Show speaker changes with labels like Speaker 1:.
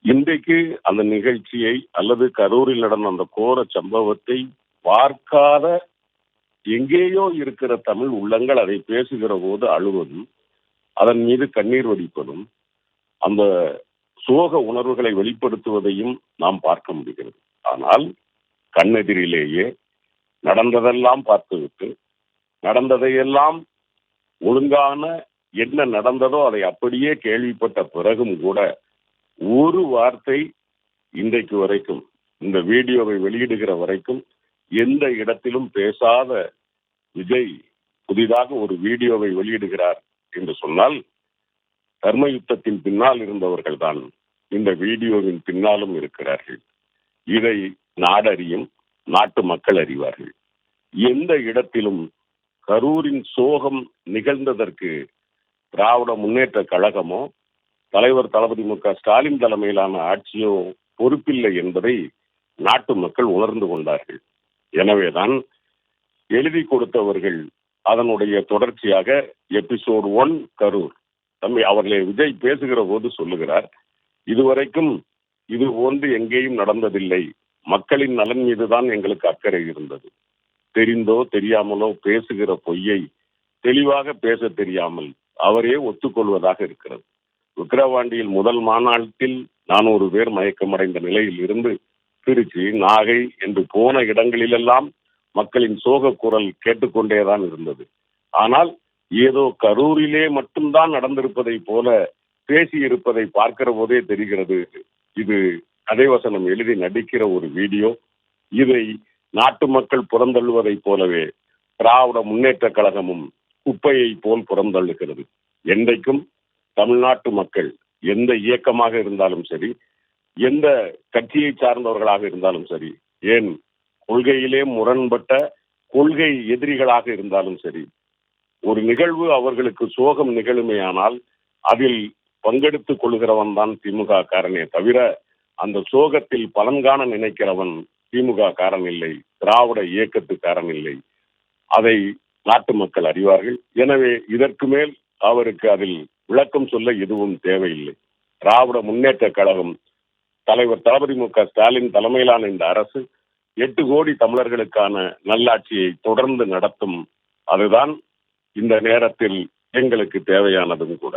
Speaker 1: இன்றைக்கு அந்த நிகழ்ச்சியை அல்லது கரூரில் நடந்த அந்த கோர சம்பவத்தை பார்க்காத எங்கேயோ இருக்கிற தமிழ் உள்ளங்கள் அதை பேசுகிற போது அழுவதும், அதன் மீது கண்ணீர் வடிப்பதும், அந்த சோக உணர்வுகளை வெளிப்படுத்துவதையும் நாம் பார்க்க முடிகிறது. ஆனால் கண்ணெதிரிலேயே நடந்ததெல்லாம் பார்த்துவிட்டு, நடந்ததையெல்லாம் ஒழுங்கான என்ன நடந்ததோ அதை அப்படியே கேள்விப்பட்ட பிறகும் கூட ஒரு வார்த்தை இன்றைக்கு வரைக்கும், இந்த வீடியோவை வெளியிடுகிற வரைக்கும் எந்த இடத்திலும் பேசாத விஜய் புதிதாக ஒரு வீடியோவை வெளியிடுகிறார் என்று சொன்னால், தர்ம யுத்தத்தின் பின்னால் இருந்தவர்கள் தான் இந்த வீடியோவின் பின்னாலும் இருக்கிறார்கள். இதை நாடறியும், நாட்டு மக்கள் அறிவார்கள். எந்த இடத்திலும் கரூரின் சோகம் நிகழ்ந்ததற்கு திராவிட முன்னேற்ற கழகமோ தலைவர் தளபதி மு.க.ஸ்டாலின் தலைமையிலான ஆட்சியோ பொறுப்பில்லை என்பதை நாட்டு மக்கள் உணர்ந்து கொண்டார்கள். எனவேதான் எழுதி கொடுத்தவர்கள் அதனுடைய தொடர்ச்சியாக எபிசோட் 1 கரூர் தம்பி அவர்களே விஜய் பேசுகிற போது சொல்லுகிறார், இதுவரைக்கும் இது போன்று எங்கேயும் நடந்ததில்லை. மக்களின் நலன் மீதுதான் எங்களுக்கு அக்கறை இருந்தது. தெரிந்தோ தெரியாமலோ பேசுகிற பொய்யை தெளிவாக பேச தெரியாமல் அவரே ஒத்துக்கொள்வதாக இருக்கிறது. விக்கிரவாண்டியில் முதல் மாநாட்டில் 400 பேர் மயக்கமடைந்த நிலையில் இருந்து திருச்சி, நாகை என்று போன இடங்களிலெல்லாம் மக்களின் சோக குரல் கேட்டுக்கொண்டேதான் இருந்தது. ஆனால் ஏதோ கரூரிலே மட்டும்தான் நடந்திருப்பதை போல பேசி இருப்பதை பார்க்கிற போதே தெரிகிறது, இது கதைவசனம் எழுதி நடிக்கிற ஒரு வீடியோ. இதை நாட்டு மக்கள் புறந்தள்ளுவதைப் போலவே திராவிட முன்னேற்ற கழகமும் குப்பையை போல் புறந்தள்ளுகிறது. என்றைக்கும் தமிழ்நாட்டு மக்கள் எந்த இயக்கமாக இருந்தாலும் சரி, எந்த கட்சியை சார்ந்தவர்களாக இருந்தாலும் சரி, ஏன் கொள்கையிலே முரண்பட்ட கொள்கை எதிரிகளாக இருந்தாலும் சரி, ஒரு நிகழ்வு அவர்களுக்கு சோகம் நிகழுமேயானால் அதில் பங்கெடுத்துக் கொள்கிறவன் தான் திமுக காரனே தவிர அந்த சோகத்தில் பலன் காண நினைக்கிறவன் திமுக காரன் இல்லை, திராவிட இயக்கத்துக்காரன் இல்லை. அதை நாட்டு மக்கள் அறிவார்கள். எனவே இதற்கு மேல் அவருக்கு அதில் விளக்கம் சொல்ல எதுவும் தேவையில்லை. திராவிட முன்னேற்ற கழகம் தலைவர் தளபதி மு.க.ஸ்டாலின் தலைமையிலான இந்த அரசு 8 கோடி தமிழர்களுக்கான நல்லாட்சியை தொடர்ந்து நடத்தும். அதுதான் இந்த நேரத்தில் எங்களுக்கு தேவையானதும் கூட.